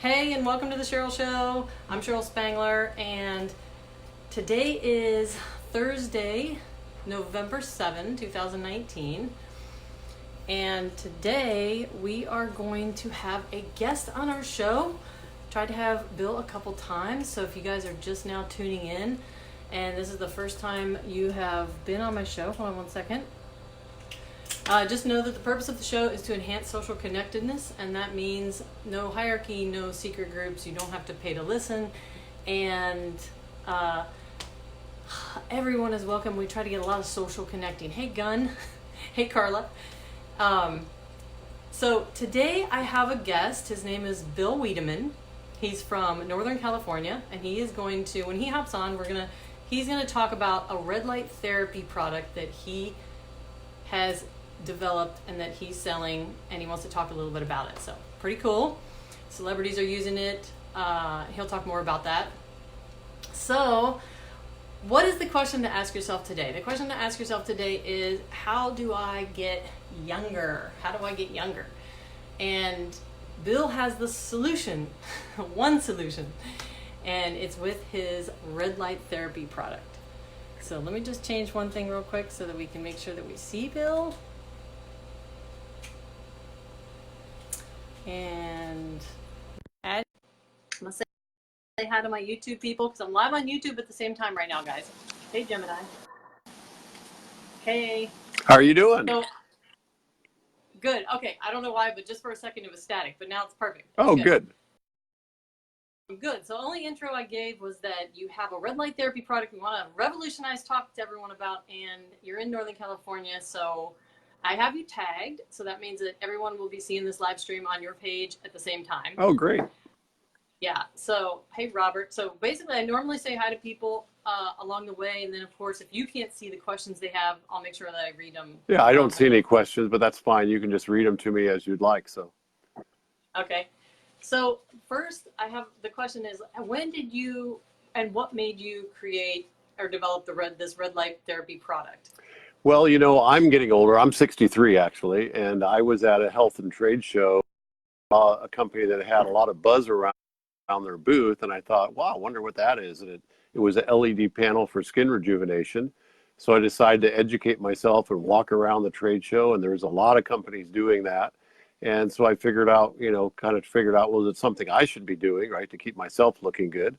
Hey, and welcome to the Cheryl Show. I'm Cheryl Spangler, and today is Thursday, November 7, 2019. And today we are going to have a guest on our show. Tried to have Bill a couple times, so if you guys are just now tuning in, and this is the first time you have been on my show, hold on one second. Just know that the purpose of the show is to enhance social connectedness, and that means no hierarchy, no secret groups. You don't have to pay to listen, and everyone is welcome. We try to get a lot of social connecting. Hey, Gunn. Hey, Carla. So today I have a guest. His name is Bill Wiedemann. He's from Northern California, and he is going to, when he hops on, he's gonna talk about a red light therapy product that he has developed and that he's selling, and he wants to talk a little bit about it. So pretty cool. Celebrities are using it. He'll talk more about that. So what is the question to ask yourself today? The question to ask yourself today is, how do I get younger? How do I get younger? And Bill has the solution, one solution, and it's with his red light therapy product. So let me just change one thing real quick so that we can make sure that we see Bill. And I'm gonna say hi to my YouTube people because I'm live on YouTube at the same time right now, guys. Hey, Gemini. Hey. How are you doing? So, good. Okay. I don't know why, but just for a second it was static, but now it's perfect. Oh, Okay. good. Good. So the only intro I gave was that you have a red light therapy product you want to revolutionize, talk to everyone about, and you're in Northern California, so I have you tagged, so that means that everyone will be seeing this live stream on your page at the same time. Oh, great. Yeah. So, hey, Robert. So basically, I normally say hi to people along the way, and then, of course, if you can't see the questions they have, I'll make sure that I read them. Yeah, I don't see any questions, but that's fine. You can just read them to me as you'd like. So. Okay. So first, I have the question is, when did you and what made you create or develop this red light therapy product? Well, you know, I'm getting older. I'm 63 actually, and I was at a health and trade show, a company that had a lot of buzz around their booth, and I thought, wow, I wonder what that is. And it was an LED panel for skin rejuvenation. So I decided to educate myself and walk around the trade show, and there's a lot of companies doing that. And so I figured out, well, it's something I should be doing, right, to keep myself looking good.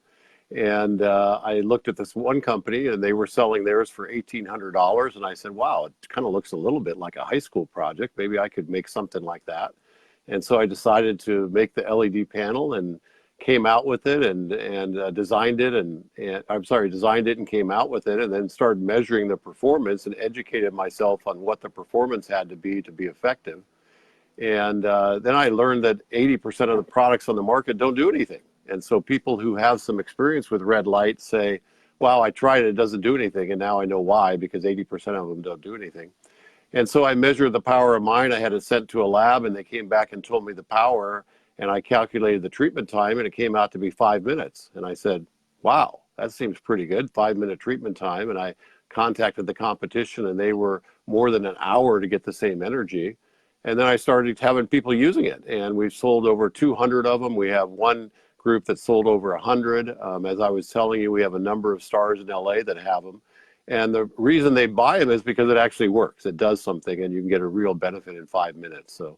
And I looked at this one company, and they were selling theirs for $1,800. And I said, wow, it kind of looks a little bit like a high school project. Maybe I could make something like that. And so I decided to make the LED panel and came out with it and designed it designed it and came out with it, and then started measuring the performance and educated myself on what the performance had to be effective. And then I learned that 80% of the products on the market don't do anything. And so people who have some experience with red light say, wow, I tried it, it doesn't do anything. And now I know why, because 80% of them don't do anything. And so I measured the power of mine. I had it sent to a lab, and they came back and told me the power. And I calculated the treatment time, and it came out to be 5 minutes. And I said, wow, that seems pretty good, 5-minute treatment time. And I contacted the competition, and they were more than an hour to get the same energy. And then I started having people using it, and we've sold over 200 of them. We have one group that sold over 100. As I was telling you, we have a number of stars in LA that have them. And the reason they buy them is because it actually works. It does something, and you can get a real benefit in 5 minutes. So,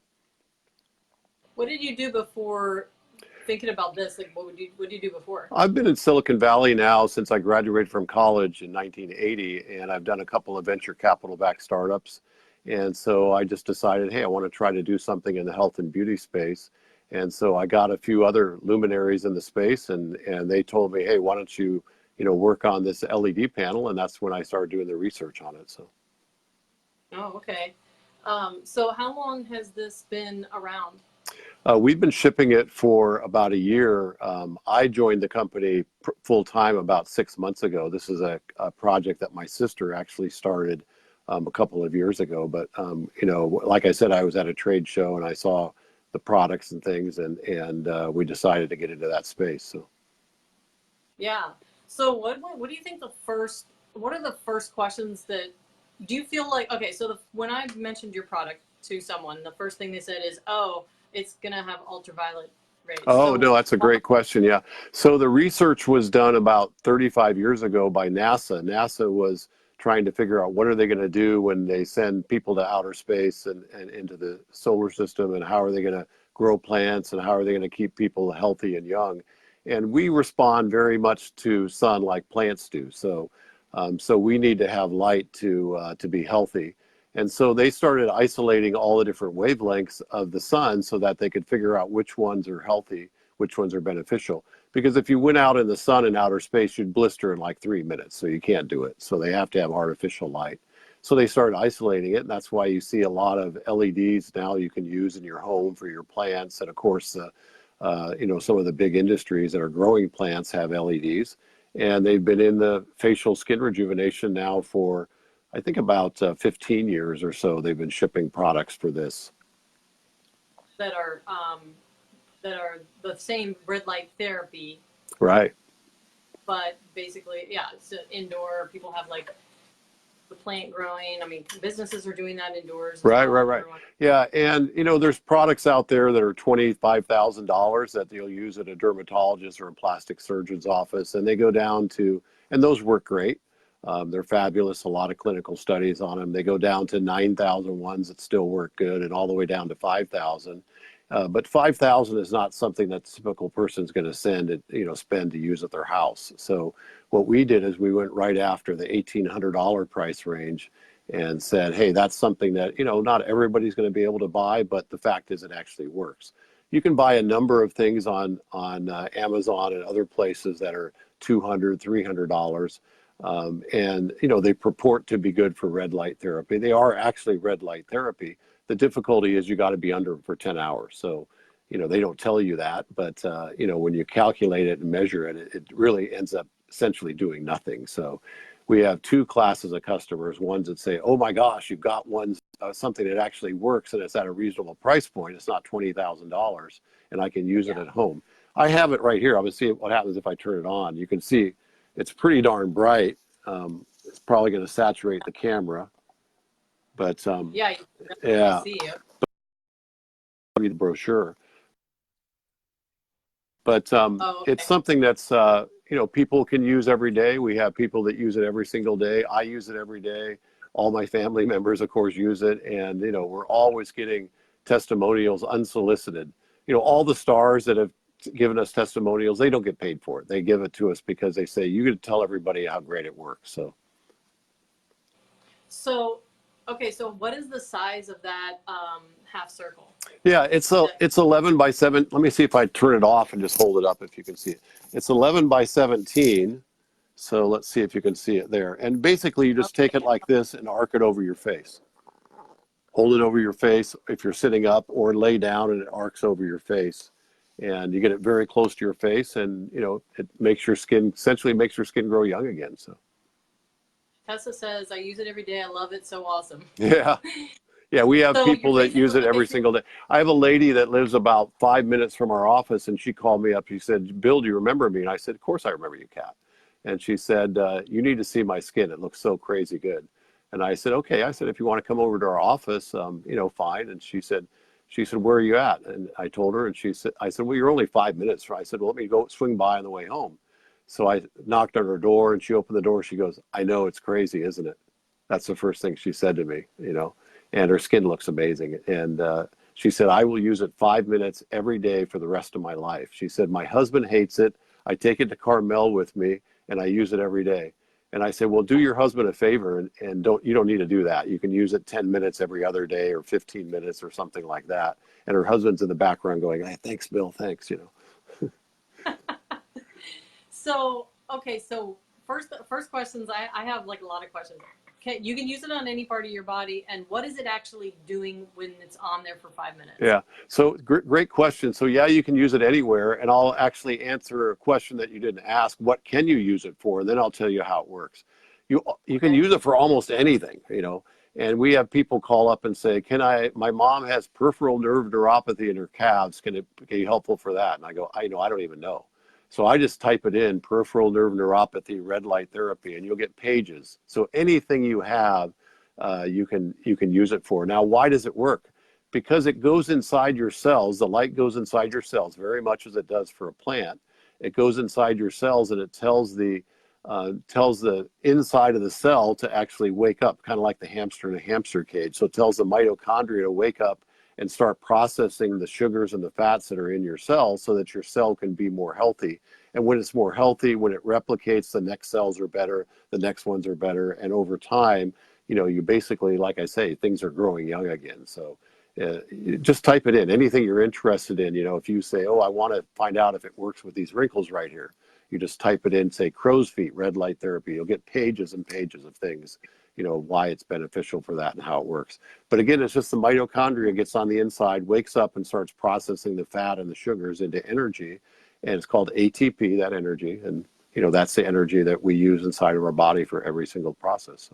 what did you do before thinking about this? Like, what did you do before? I've been in Silicon Valley now since I graduated from college in 1980, and I've done a couple of venture capital-backed startups. And so I just decided, hey, I want to try to do something in the health and beauty space. And so I got a few other luminaries in the space, and they told me, hey, why don't you work on this LED panel? And that's when I started doing the research on it. So. Oh, okay. So how long has this been around? We've been shipping it for about a year. I joined the company full time about 6 months ago. This is a project that my sister actually started a couple of years ago. But, like I said, I was at a trade show and I saw the products and things, and we decided to get into that space. So. Yeah. So what do you think what are the first questions that, do you feel like, okay, so when I mentioned your product to someone, the first thing they said is, oh, it's going to have ultraviolet Right. Oh, So, no, that's a great question. Yeah. So the research was done about 35 years ago by NASA. NASA was trying to figure out what are they going to do when they send people to outer space and into the solar system, and how are they going to grow plants, and how are they going to keep people healthy and young. And we respond very much to sun like plants do. So we need to have light to be healthy. And so they started isolating all the different wavelengths of the sun so that they could figure out which ones are healthy, which ones are beneficial. Because if you went out in the sun in outer space, you'd blister in like 3 minutes. So you can't do it. So they have to have artificial light. So they started isolating it. And that's why you see a lot of LEDs now you can use in your home for your plants. And of course, some of the big industries that are growing plants have LEDs. And they've been in the facial skin rejuvenation now for, I think, about 15 years or so. They've been shipping products for this. that are that are the same red light therapy, Right. but basically, yeah, it's indoor. People have like the plant growing. I mean, businesses are doing that indoors as Right, right, well. right. Everyone, Yeah, and there's products out there that are $25,000 that you'll use at a dermatologist or a plastic surgeon's office, and they go down to, and those work great. They're fabulous. A lot of clinical studies on them. They go down to 9,000 ones that still work good, and all the way down to 5,000. But 5,000 is not something that the typical person's going to spend to use at their house. So what we did is we went right after the $1,800 price range and said, hey, that's something that, not everybody's going to be able to buy, but the fact is it actually works. You can buy a number of things on Amazon and other places that are $200, $300. And they purport to be good for red light therapy. They are actually red light therapy. The difficulty is you got to be under them for 10 hours. So, they don't tell you that, but when you calculate it and measure it, it really ends up essentially doing nothing. So we have two classes of customers: ones that say, oh my gosh, you've got something that actually works and it's at a reasonable price point. It's not $20,000 and I can use it at home. I have it right here. I'm going to see what happens if I turn it on. You can see it's pretty darn bright. It's probably going to saturate the camera, but yeah, you can definitely yeah, see it. read the brochure. But Oh, it's okay. something that's people can use every day. We have people that use it every single day. I use it every day. All my family members, of course, use it, and we're always getting testimonials unsolicited. All the stars that have given us testimonials, they don't get paid for it. They give it to us because they say you got to tell everybody how great it works. So So, okay, so what is the size of that half circle? yeah, it's Is a it it's 11 by 7. Let me see if I turn it off and just hold it up if you can see it. It's 11 by 17. So let's see if you can see it there. And basically, you just take it okay? like this and arc it over your face. Hold it over your face if you're sitting up, or lay down and it arcs over your face. And you get it very close to your face, and it makes your skin, essentially makes your skin grow young again. So Tessa says I use it every day. I love it. So awesome. yeah. Yeah, we have So you're people that use basically it okay. every So single day. I have a lady that lives about 5 minutes from our office, and she called me up. She said, Bill, do you remember me? And I said, of course I remember you, Kat. And she said, you need to see my skin. It looks so crazy good. And I said, okay. I said, if you want to come over to our office, fine. And she said, where are you at? And I told her, and I said, well, you're only 5 minutes. I said, well, let me go swing by on the way home. So I knocked on her door, and she opened the door. She goes, I know, it's crazy, isn't it? That's the first thing she said to me. And her skin looks amazing. And she said, I will use it 5 minutes every day for the rest of my life. She said, my husband hates it. I take it to Carmel with me, and I use it every day. And I said, well, do your husband a favor, and you don't need to do that. You can use it 10 minutes every other day, or 15 minutes or something like that. And her husband's in the background going, hey, thanks, Bill, thanks. So okay, so first questions. I have like a lot of questions. You can use it on any part of your body, and what is it actually doing when it's on there for 5 minutes? Yeah. So great question. So yeah, you can use it anywhere, and I'll actually answer a question that you didn't ask. What can you use it for? And then I'll tell you how it works. You can Okay. use it for almost anything. And we have people call up and say, my mom has peripheral nerve neuropathy in her calves. Can it be helpful for that? And I go, I don't even know. So I just type it in, peripheral nerve neuropathy, red light therapy, and you'll get pages. So anything you have, you can use it for. Now, why does it work? because it goes inside your cells, the light goes inside your cells very much as it does for a plant. It goes inside your cells and it tells the inside of the cell to actually wake up, kind of like the hamster in a hamster cage. So it tells the mitochondria to wake up and start processing the sugars and the fats that are in your cell so that your cell can be more healthy. And when it's more healthy, when it replicates, the next cells are better, the next ones are better. And over time, you basically, like I say, things are growing young again. So just type it in, anything you're interested in. If you say, oh, I want to find out if it works with these wrinkles right here, you just type it in, say crow's feet, red light therapy. You'll get pages and pages of things, why it's beneficial for that and how it works. But again, it's just the mitochondria gets on the inside, wakes up and starts processing the fat and the sugars into energy. And it's called ATP, that energy. And, that's the energy that we use inside of our body for every single process.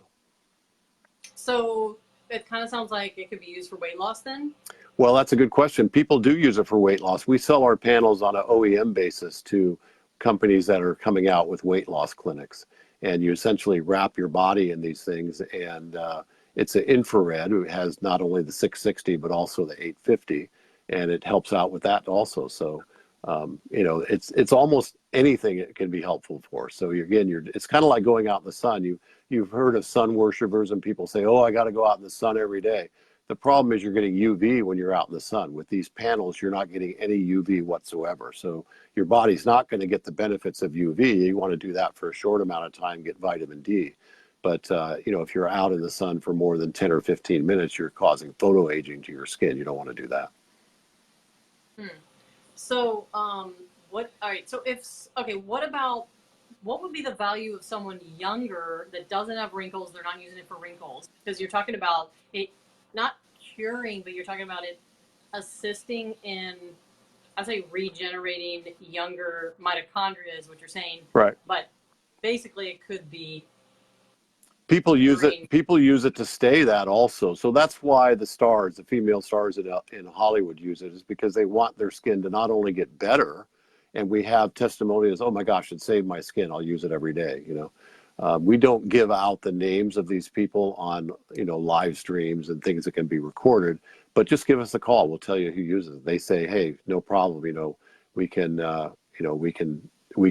So it kind of sounds like it could be used for weight loss then? Well, that's a good question. People do use it for weight loss. We sell our panels on an OEM basis to companies that are coming out with weight loss clinics. And you essentially wrap your body in these things. And it's an infrared. It has not only the 660, but also the 850. And it helps out with that also. So, it's almost anything it can be helpful for. So it's kind of like going out in the sun. You've heard of sun worshipers and people say, oh, I got to go out in the sun every day. The problem is you're getting UV when you're out in the sun. With these panels, you're not getting any UV whatsoever. So your body's not going to get the benefits of UV. You want to do that for a short amount of time, get vitamin D. But, if you're out in the sun for more than 10 or 15 minutes, you're causing photoaging to your skin. You don't want to do that. So, what would be the value of someone younger that doesn't have wrinkles? They're not using it for wrinkles, because you're talking about it not curing, but you're talking about it assisting in, I say, regenerating younger mitochondria is what you're saying. Right. But basically it could be people use it to stay that also. So that's why the female stars in Hollywood use it, is because they want their skin to not only get better, and we have testimonials, oh my gosh, it saved my skin, I'll use it every day. We don't give out the names of these people on live streams and things that can be recorded, but just give us a call. We'll tell you who uses it. They say, hey, no problem. We can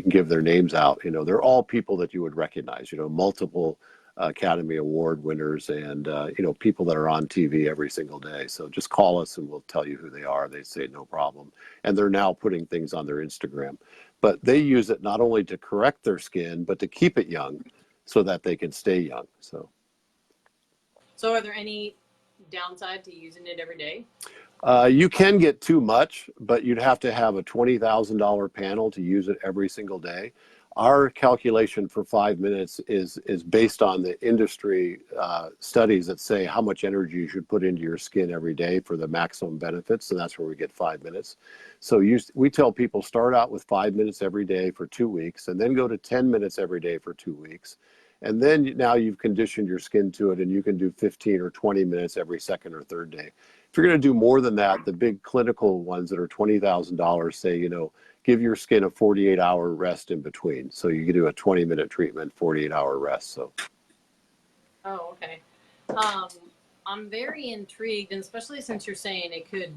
give their names out. They're all people that you would recognize. Multiple Academy Award winners and people that are on TV every single day. So just call us and we'll tell you who they are. They say no problem, and they're now putting things on their Instagram. But they use it not only to correct their skin, but to keep it young, so that they can stay young. So are there any downside to using it every day? You can get too much, but you'd have to have a $20,000 panel to use it every single day. Our calculation for 5 minutes is based on the industry studies that say how much energy you should put into your skin every day for the maximum benefits, and that's where we get 5 minutes. So we tell people start out with 5 minutes every day for 2 weeks, and then go to 10 minutes every day for 2 weeks. And then now you've conditioned your skin to it, and you can do 15 or 20 minutes every second or third day. If you're going to do more than that, the big clinical ones that are $20,000 say, give your skin a 48-hour rest in between. So you can do a 20-minute treatment, 48-hour rest. So. Oh, okay. I'm very intrigued, and especially since you're saying it could,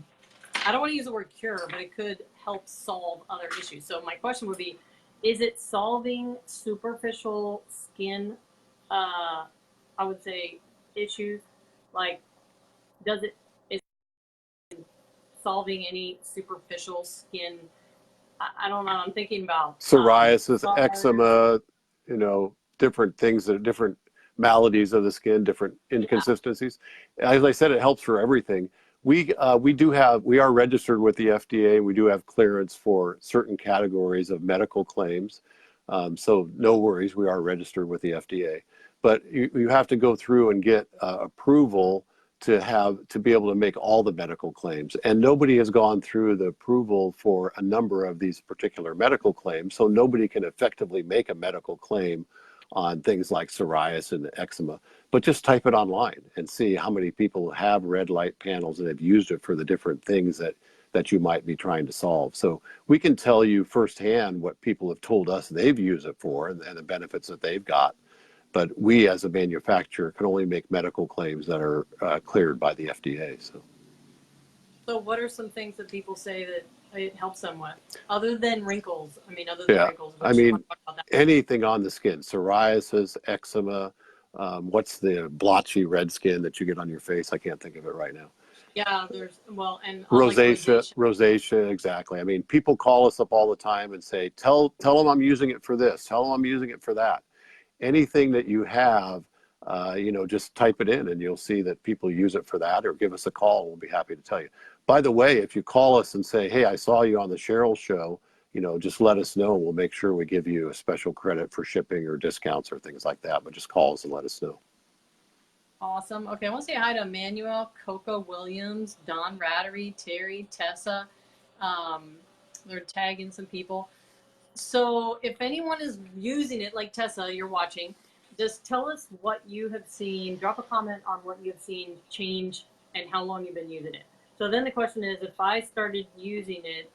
I don't want to use the word cure, but it could help solve other issues. So my question would be, is it solving superficial skin, I would say, issues? Like, is it solving any superficial skin? I don't know. I'm thinking about psoriasis, eczema, different things, different maladies of the skin, different inconsistencies. Yeah. As I said, it helps for everything. We are registered with the FDA. We do have clearance for certain categories of medical claims. So no worries, we are registered with the FDA. But you have to go through and get approval to be able to make all the medical claims. And nobody has gone through the approval for a number of these particular medical claims. So nobody can effectively make a medical claim on things like psoriasis and eczema. But just type it online and see how many people have red light panels and have used it for the different things that you might be trying to solve. So we can tell you firsthand what people have told us they've used it for and the benefits that they've got. But we, as a manufacturer, can only make medical claims that are cleared by the FDA. So. So what are some things that people say that it helps them with, other than wrinkles? I mean, other than Yeah, wrinkles, I which you want mean, to talk about that. anything on the skin, psoriasis, eczema, what's the blotchy red skin that you get on your face? I can't think of it right now. Yeah, there's, well, and like Rosacea, rosacea. rosacea, exactly. I mean, people call us up all the time and say, tell them I'm using it for this, tell them I'm using it for that. Anything that you have, just type it in and you'll see that people use it for that, or give us a call. We'll be happy to tell you. By the way, if you call us and say, hey, I saw you on the Cheryl show, just let us know. We'll make sure we give you a special credit for shipping or discounts or things like that. But just call us and let us know. Awesome. Okay, I want to say hi to Emmanuel, Coco Williams, Don Rattery, Terry, Tessa. Um, they're tagging some people. So if anyone is using it, like Tessa, you're watching, just tell us what you have seen. Drop a comment on what you have seen change and how long you've been using it. So then the question is, if I started using it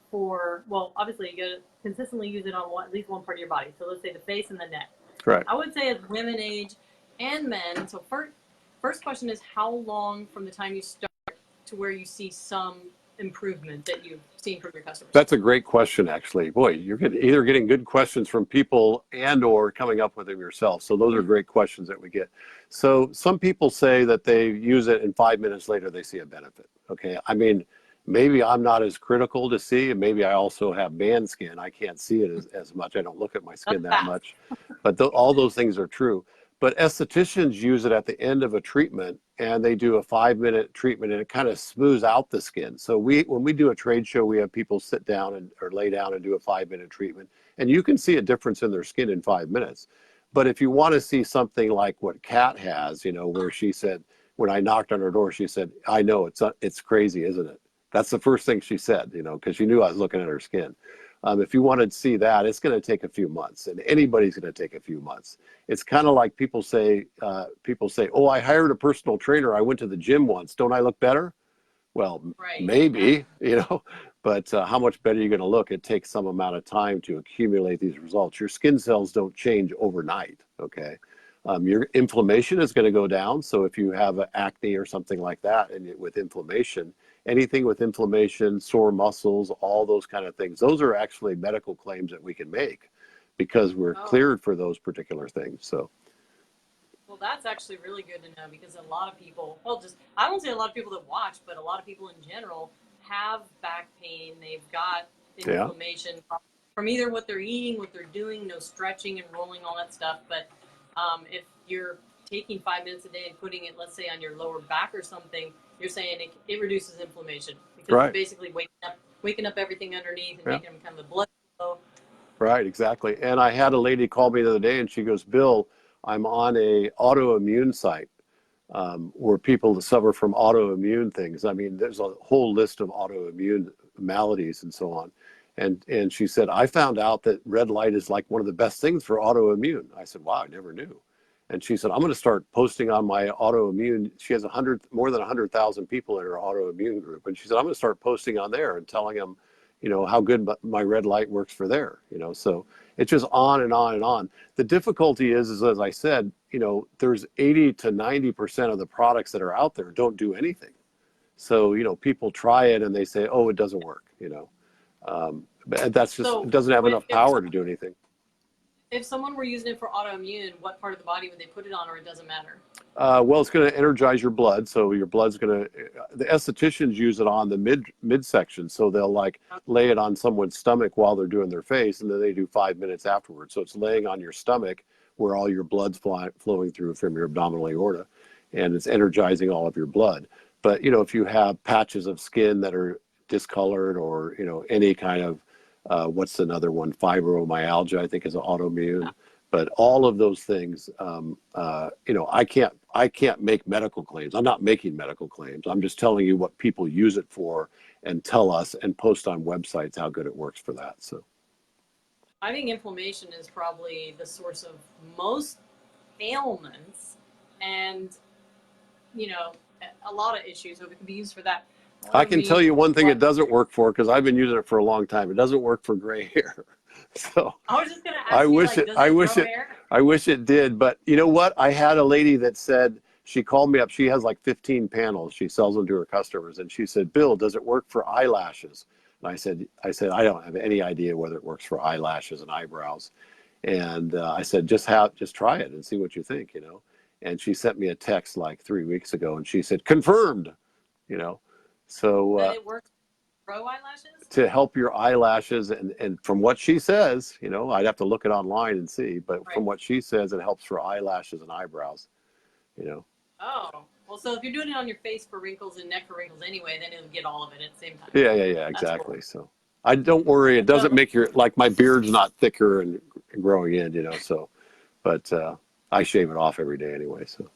for, well, obviously you got to consistently use it on at least one part of your body. So let's say the face and the neck. Correct. I would say as women age and men. So first question is, how long from the time you start to where you see some improvement that you've seen from your customers? That's a great question, actually. Boy, you're either getting good questions from people and or coming up with them yourself. So those are great questions that we get. So some people say that they use it and 5 minutes later they see a benefit. Okay, I mean, maybe I'm not as critical to see, and maybe I also have man skin. I can't see it as much. I don't look at my That's skin that fast. much. But all those things are true. But estheticians use it at the end of a treatment, and they do a 5 minute treatment, and it kind of smooths out the skin. So when we do a trade show, we have people sit down or lay down and do a 5 minute treatment, and you can see a difference in their skin in 5 minutes. But if you want to see something like what Kat has, where she said, when I knocked on her door, she said, I know it's crazy, isn't it? That's the first thing she said, because she knew I was looking at her skin. If you wanted to see that, it's going to take a few months, and anybody's going to take a few months. It's kind of like people say, oh, I hired a personal trainer. I went to the gym once. Don't I look better? Well, Right. maybe, but how much better are you going to look? It takes some amount of time to accumulate these results. Your skin cells don't change overnight, okay? Your inflammation is going to go down. So if you have acne or something like that, and with inflammation, anything with inflammation, sore muscles, all those kind of things, those are actually medical claims that we can make because we're cleared for those particular things. So. Well, that's actually really good to know, because a lot of people, well, I won't say a lot of people that watch, but a lot of people in general have back pain. They've got inflammation from either what they're eating, what they're doing, no stretching and rolling, all that stuff. But if you're taking 5 minutes a day and putting it, let's say, on your lower back or something, you're saying it reduces inflammation, because you're basically waking up everything underneath and making them kind of the blood flow. Right, exactly. And I had a lady call me the other day and she goes, Bill, I'm on a autoimmune site where people suffer from autoimmune things. I mean, there's a whole list of autoimmune maladies and so on. And she said, I found out that red light is like one of the best things for autoimmune. I said, wow, I never knew. And she said, I'm going to start posting on my autoimmune. She has more than 100,000 people in her autoimmune group. And she said, I'm going to start posting on there and telling them, how good my red light works for there, so it's just on and on and on. The difficulty is as I said, there's 80 to 90% of the products that are out there don't do anything. So, people try it and they say, oh, it doesn't work, but that's just, it doesn't have enough power to do anything. If someone were using it for autoimmune, what part of the body would they put it on, or it doesn't matter? Well, it's going to energize your blood. So your blood's going to, the estheticians use it on the midsection. So they'll lay it on someone's stomach while they're doing their face, and then they do 5 minutes afterwards. So it's laying on your stomach where all your blood's flowing through from your abdominal aorta, and it's energizing all of your blood. But, if you have patches of skin that are discolored, or, any kind of, what's another one? Fibromyalgia, I think, is an autoimmune. But all of those things, I can't make medical claims. I'm not making medical claims. I'm just telling you what people use it for, and tell us and post on websites how good it works for that. So I think inflammation is probably the source of most ailments, and a lot of issues. So it can be used for that. I can tell you one thing it doesn't work for, because I've been using it for a long time. It doesn't work for gray hair. So I was just going to ask you, does it grow hair? I wish it did. But you know what? I had a lady that said She called me up. She has like 15 panels. She sells them to her customers. And she said, Bill, does it work for eyelashes? And I said, I don't have any idea whether it works for eyelashes and eyebrows. And I said, just try it and see what you think, you know. And she sent me a text like 3 weeks ago, and she said, confirmed, you know. So That it works for pro eyelashes? to help your eyelashes, and from what she says, you know, I'd have to look it online and see, but Right. from what she says, it helps for eyelashes and eyebrows, you know. Oh, well, so if you're doing it on your face for wrinkles and neck for wrinkles anyway, then it'll get all of it at the same time. Yeah, exactly. Cool. So I don't worry. It doesn't make like my beard's not thicker and growing in, you know, so, but I shave it off every day anyway, so.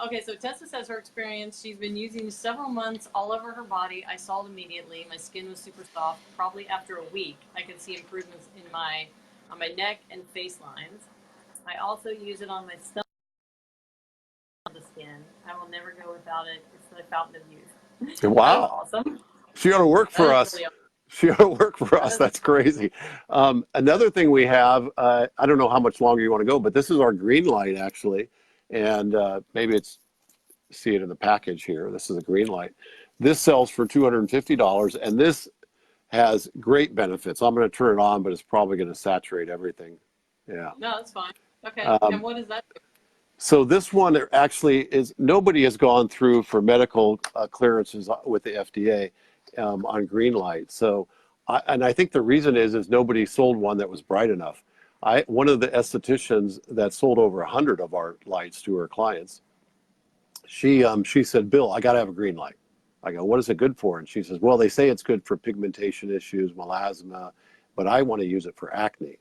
Okay, so Tessa says her experience, she's been using several months all over her body. I saw it immediately. My skin was super soft. Probably after a week, I could see improvements on my neck and face lines. I also use it on my stomach, the skin. I will never go without it. It's the fountain of youth. Wow. That is awesome. She ought to work for us. Really awesome. She ought to work for us. That's crazy. Another thing we have, I don't know how much longer you want to go, but this is our green light actually. And maybe see it in the package here. This is a green light. This sells for $250, and this has great benefits. I'm going to turn it on, but it's probably going to saturate everything. Yeah. No, that's fine. Okay. And what does that do? So this one actually is, nobody has gone through for medical clearances with the FDA on green light. So, I think the reason is nobody sold one that was bright enough. One of the estheticians that sold over 100 of our lights to her clients, she said, Bill, I got to have a green light. I go, what is it good for? And she says, well, they say it's good for pigmentation issues, melasma, but I want to use it for acne.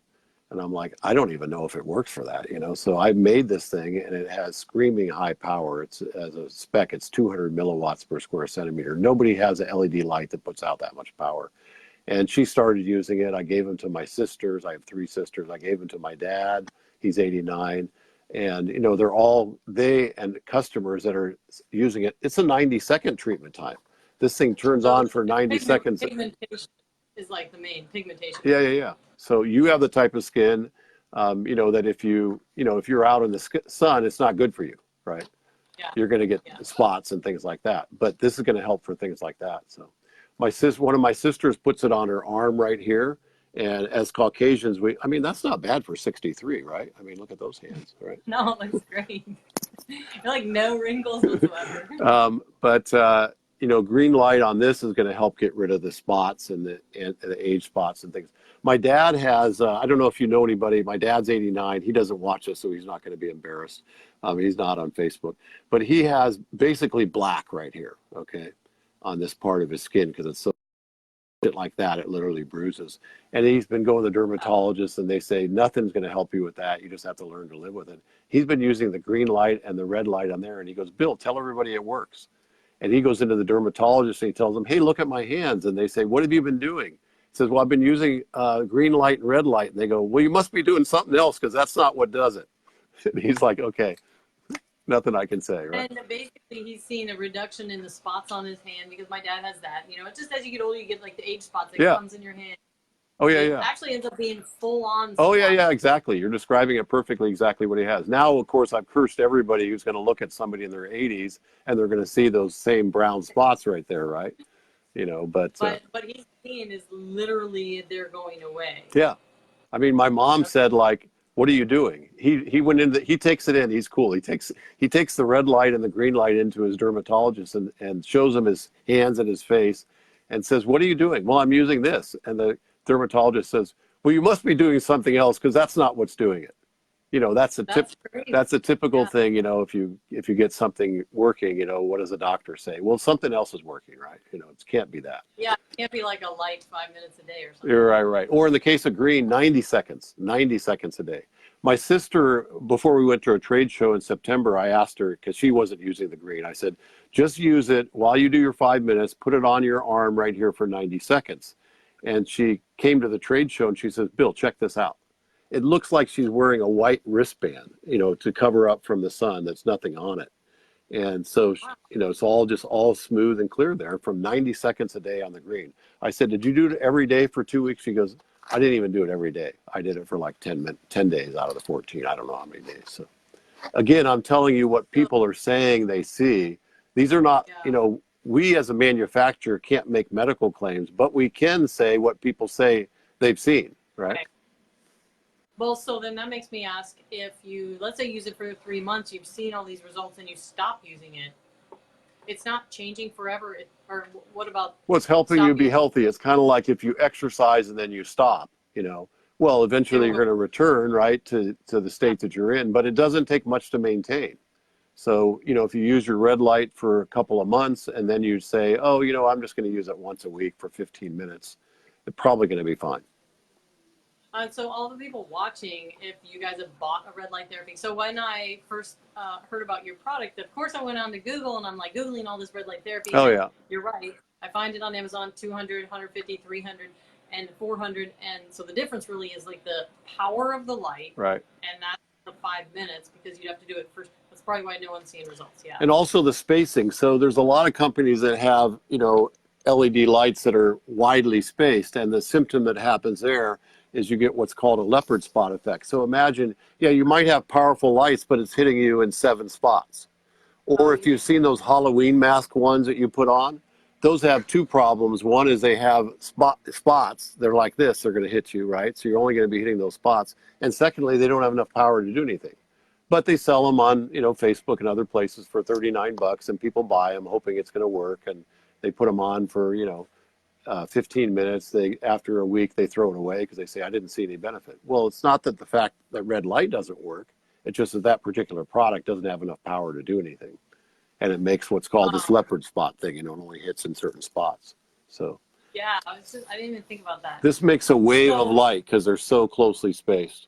And I'm like, I don't even know if it works for that, you know? So I made this thing, and it has screaming high power. It's, as a spec, it's 200 milliwatts per square centimeter. Nobody has an LED light that puts out that much power. And she started using it. I gave them to my sisters. I have 3 sisters. I gave them to my dad. He's 89. And, you know, they and customers that are using it, it's a 90-second treatment time. This thing turns on for 90 seconds. Pigmentation is like the main pigmentation. Yeah. So you have the type of skin, you know, that if you're out in the sun, it's not good for you, right? Yeah. You're going to get spots and things like that. But this is going to help for things like that. So one of my sisters puts it on her arm right here. And as Caucasians, I mean, that's not bad for 63, right? I mean, look at those hands, right? No, it looks great. You're like no wrinkles whatsoever. But you know, green light on this is going to help get rid of the spots and the age spots and things. My dad has, I don't know if you know anybody, my dad's 89. He doesn't watch us, so he's not going to be embarrassed. He's not on Facebook. But he has basically black right here, okay, on this part of his skin because it's so like that, it literally bruises. And he's been going to the dermatologist, and they say nothing's going to help you with that. You just have to learn to live with it. He's been using the green light and the red light on there, and he goes, Bill, tell everybody it works. And he goes into the dermatologist and he tells them, hey, look at my hands. And they say, what have you been doing? He says, well, I've been using green light and red light. And they go, well, you must be doing something else because that's not what does it. And he's like, okay, nothing I can say, right? And basically he's seen a reduction in the spots on his hand because my dad has that. You know, it's just as you get older, you get like the age spots that comes in your hand. Oh, yeah. It actually ends up being full-on. Oh, yeah, exactly. You're describing it perfectly, exactly what he has. Now, of course, I've cursed everybody who's going to look at somebody in their 80s, and they're going to see those same brown spots right there, right? You know, but he's seeing is literally they're going away. Yeah. I mean, my mom said, like, what are you doing? He went in, he takes it in. He's cool. He takes the red light and the green light into his dermatologist and shows him his hands and his face and says, what are you doing? Well, I'm using this. And the dermatologist says, well, you must be doing something else because that's not what's doing it. You know, that's a typical thing, you know, if you get something working, you know, what does the doctor say? Well, something else is working, right? You know, it can't be that. Yeah, it can't be like a light 5 minutes a day or something. You're right. Or in the case of green, 90 seconds a day. My sister, before we went to a trade show in September, I asked her, because she wasn't using the green, I said, just use it while you do your 5 minutes, put it on your arm right here for 90 seconds. And she came to the trade show and she says, Bill, check this out. It looks like she's wearing a white wristband, you know, to cover up from the sun. That's nothing on it. And so, you know, it's all smooth and clear there from 90 seconds a day on the green. I said, did you do it every day for 2 weeks? She goes, I didn't even do it every day. I did it for like 10 days out of the 14. I don't know how many days. So, again, I'm telling you what people are saying they see. These are not, Yeah. you know, we as a manufacturer can't make medical claims, but we can say what people say they've seen, right? Okay. Well, so then that makes me ask, if you, let's say, use it for 3 months, you've seen all these results, and you stop using it, it's not changing forever. Or what about What's helping you stop be using healthy? It's kind of like if you exercise and then you stop, you know. Well, it? eventually you're going to return, right, to the state that you're in, but it doesn't take much to maintain. So, you know, if you use your red light for a couple of months and then you say, oh, you know, I'm just going to use it once a week for 15 minutes, it's probably going to be fine. So all the people watching, if you guys have bought a red light therapy. So when I first heard about your product, of course I went on to Google, and I'm like Googling all this red light therapy. Oh, And yeah. you're right. I find it on Amazon, 200, 150, 300, and 400. And so the difference really is like the power of the light. Right. And that's the 5 minutes, because you have to do it first. That's probably why no one's seeing results. Yeah. And also the spacing. So there's a lot of companies that have, you know, LED lights that are widely spaced. And the symptom that happens there is you get what's called a leopard spot effect. So imagine, yeah, you might have powerful lights, but it's hitting you in 7 spots. Or if you've seen those Halloween mask ones that you put on, those have 2 problems. One is they have spots. They're like this. They're going to hit you, right? So you're only going to be hitting those spots. And secondly, they don't have enough power to do anything. But they sell them on, you know, Facebook and other places for $39, and people buy them hoping it's going to work. And they put them on for, you know, 15 minutes. After a week, they throw it away because they say, I didn't see any benefit. Well, it's not that the fact that red light doesn't work. It's just that that particular product doesn't have enough power to do anything. And it makes what's called this leopard spot thing. You know, it only hits in certain spots. So Yeah. I didn't even think about that. this makes a wave of light because they're so closely spaced.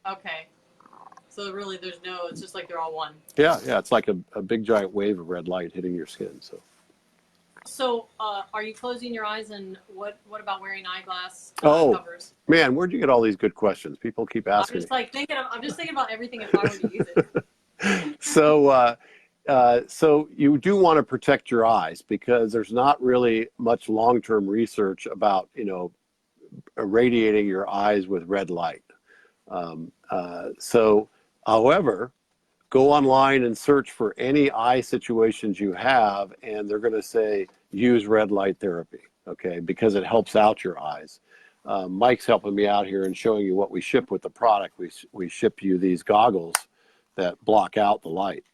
Okay. So really, it's just like they're all one. Yeah, yeah. It's like a big giant wave of red light hitting your skin. So, are you closing your eyes, and what about wearing eyeglass Oh, covers? man, where'd you get all these good questions? People keep asking. I'm just thinking about everything if I were to use it. So you do want to protect your eyes because there's not really much long-term research about, you know, irradiating your eyes with red light. However, go online and search for any eye situations you have, and they're going to say use red light therapy, okay, because it helps out your eyes. Mike's helping me out here and showing you what we ship with the product. We ship you these goggles that block out the light.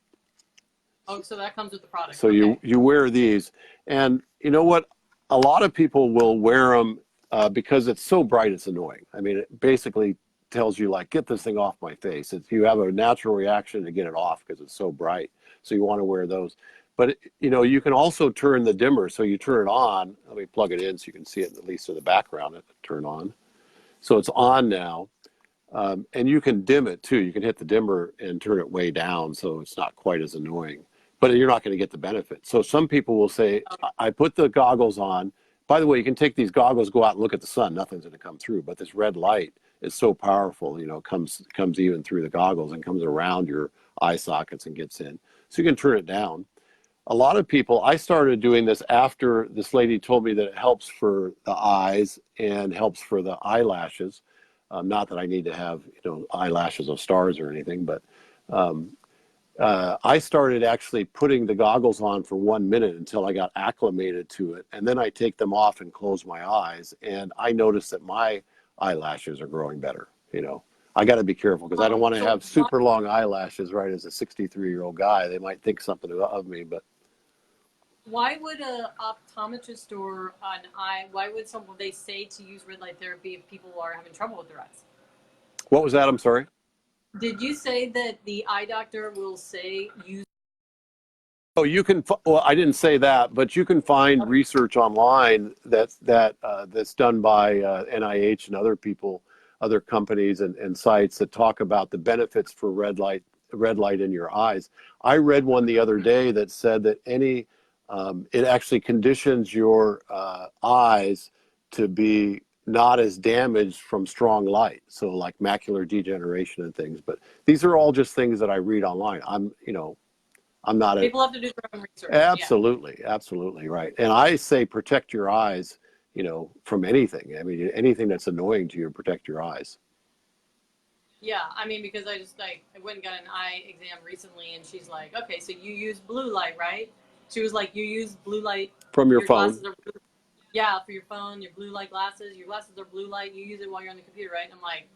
Oh, so that comes with the product. So okay. you wear these, and you know what? A lot of people will wear them because it's so bright it's annoying. I mean, it basically tells you like, get this thing off my face. You have a natural reaction to get it off because it's so bright. So you want to wear those. But you know, you can also turn the dimmer. So you turn it on. Let me plug it in so you can see it at least in the background. It turn on. So it's on now. And you can dim it too. You can hit the dimmer and turn it way down so it's not quite as annoying. But you're not going to get the benefit. So some people will say, I put the goggles on. By the way, you can take these goggles, go out and look at the sun. Nothing's going to come through. But this red light is so powerful, you know, comes even through the goggles and comes around your eye sockets and gets in. So you can turn it down. A lot of people, I started doing this after this lady told me that it helps for the eyes and helps for the eyelashes. Not that I need to have, you know, eyelashes of stars or anything, but I started actually putting the goggles on for 1 minute until I got acclimated to it. And then I take them off and close my eyes. And I noticed that my eyelashes are growing better. You know, I got to be careful because I don't want to have super long eyelashes, right? As a 63-year-old guy, they might think something of me, but. Why would a optometrist or why would they say to use red light therapy if people are having trouble with their eyes? What was that? I'm sorry. Did you say that the eye doctor will say use? Oh, you can. Well, I didn't say that, but you can find research online that's done by NIH and other people, other companies and sites that talk about the benefits for red light in your eyes. I read one the other day that said that it actually conditions your eyes to be not as damaged from strong light, so like macular degeneration and things. But these are all just things that I read online. I'm not People have to do their own research. Absolutely, yeah. Absolutely right. And I say protect your eyes, you know, from anything. I mean, anything that's annoying to you, protect your eyes. Yeah, I mean, because I just like I went and got an eye exam recently, and she's like, "Okay, so you use blue light, right?" She was like, "You use blue light. From your Your phone. glasses are blue. Yeah, for your phone, your blue light glasses. Your glasses are blue light. You use it while you're on the computer, right?" And I'm like,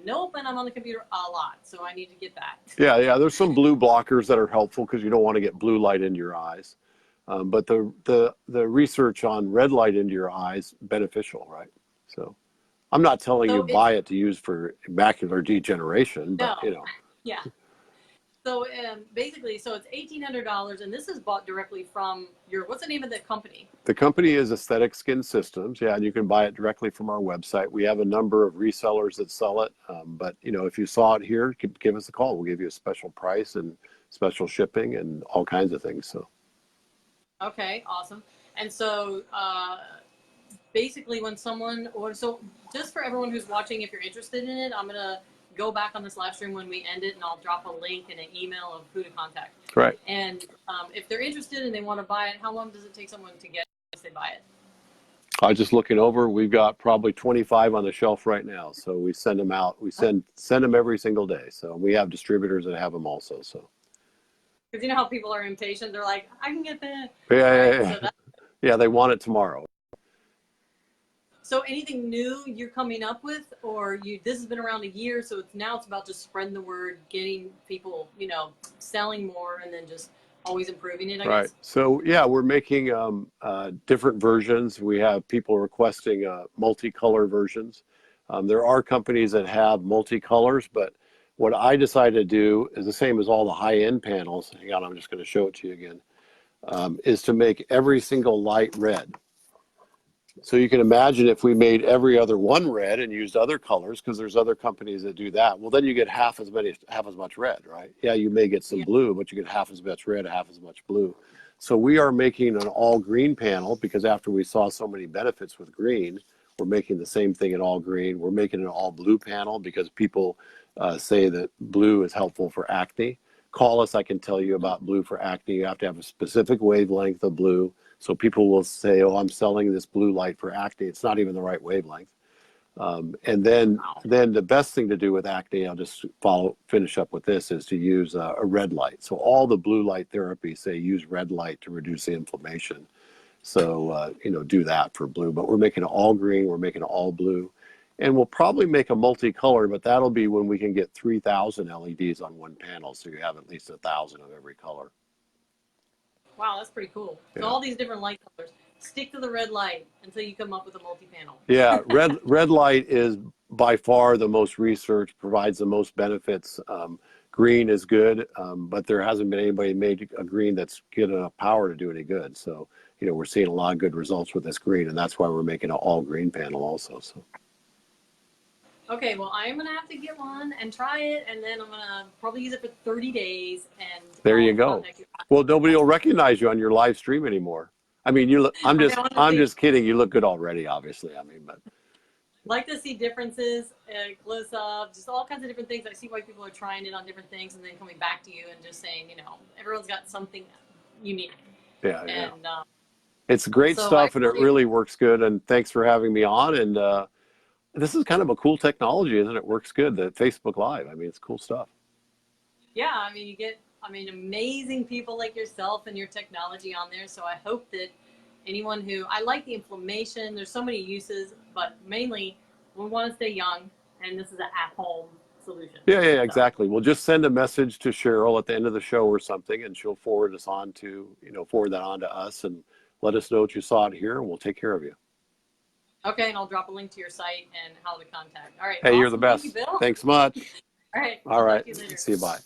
"Nope," and I'm on the computer a lot, so I need to get that. Yeah. There's some blue blockers that are helpful because you don't want to get blue light into your eyes. But the research on red light into your eyes beneficial, right? So I'm not telling you So it's buy it to use for macular degeneration, but no, yeah. So basically, so it's $1,800, and this is bought directly from your. What's the name of the company? the company is Aesthetic Skin Systems. Yeah, and you can buy it directly from our website. We have a number of resellers that sell it, but if you saw it here, give us a call. We'll give you a special price and special shipping and all kinds of things. So Okay, awesome. And so basically, when someone or so just for everyone who's watching, if you're interested in it, I'm gonna go back on this live stream when we end it, and I'll drop a link and an email of who to contact. right. And if they're interested and they want to buy it, how long does it take someone to get if they buy it? I was just looking over. We've got probably 25 on the shelf right now. So we send them out. We send them every single day. So we have distributors that have them also. So Because you know how people are impatient. They're like, I can get that. yeah, All yeah, right. yeah. Yeah, they want it tomorrow. So anything new you're coming up with, or this has been around a year, so it's about just spreading the word, getting people, selling more, and then just always improving it, I Right. guess. So yeah, we're making different versions. We have people requesting multicolor versions. There are companies that have multicolors, but what I decided to do is the same as all the high-end panels. Hang on, I'm just going to show it to you again. Is to make every single light red. So you can imagine if we made every other one red and used other colors, because there's other companies that do that. Well, then you get half as much red, right? Yeah, you may get some Yeah. blue, but you get half as much red, half as much blue. So we are making an all green panel because after we saw so many benefits with green, we're making the same thing in all green. We're making an all blue panel because people say that blue is helpful for acne. Call us, I can tell you about blue for acne. You have to have a specific wavelength of blue. So people will say, "Oh, I'm selling this blue light for acne." It's not even the right wavelength. And then the best thing to do with acne, I'll just finish up with this, is to use a red light. So all the blue light therapies say use red light to reduce the inflammation. So do that for blue. But we're making it all green. We're making it all blue. And we'll probably make a multicolor, but that'll be when we can get 3,000 LEDs on one panel. So you have at least 1,000 of every color. Wow, that's pretty cool. So Yeah. all these different light colors. Stick to the red light until you come up with a multi-panel. Yeah, red light is by far the most research, provides the most benefits. Green is good, but there hasn't been anybody made a green that's good enough power to do any good. So, we're seeing a lot of good results with this green, and that's why we're making an all green panel also. So, Okay, well, I'm going to have to get one and try it, and then I'm going to probably use it for 30 days, and there you I'll go. contact you. Well, nobody will recognize you on your live stream anymore. I mean, you look, I'm Okay, just, I'm honestly, just kidding. You look good already, obviously. I mean, but like to see differences, close up, just all kinds of different things. I see why people are trying it on different things and then coming back to you and just saying, everyone's got something unique. yeah. And It's great so I stuff, and it really, really works good. And thanks for having me on. And this is kind of a cool technology, isn't it? Works good. The Facebook Live. I mean, it's cool stuff. yeah, I mean, you get, amazing people like yourself and your technology on there. So I hope that anyone I like the inflammation, there's so many uses, but mainly we want to stay young, and this is an at-home solution. Yeah, So, exactly. We'll just send a message to Cheryl at the end of the show or something, and she'll forward that on to us, and let us know what you saw it here, and we'll take care of you. okay, and I'll drop a link to your site and how to contact. All right. Hey, awesome. you're the best. Thank you, Bill. Thanks much. All right. All I'll right. talk to you later. See you. Bye.